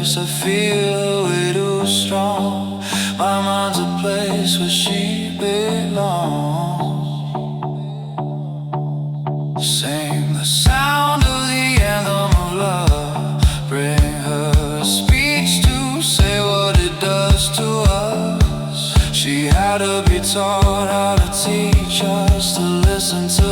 place, I feel way too strong. My mind's a place where she belongs. Sing the sound of the anthem of love. Bring her a speech to say what it does to us. She had to be taught how to teach us to listen to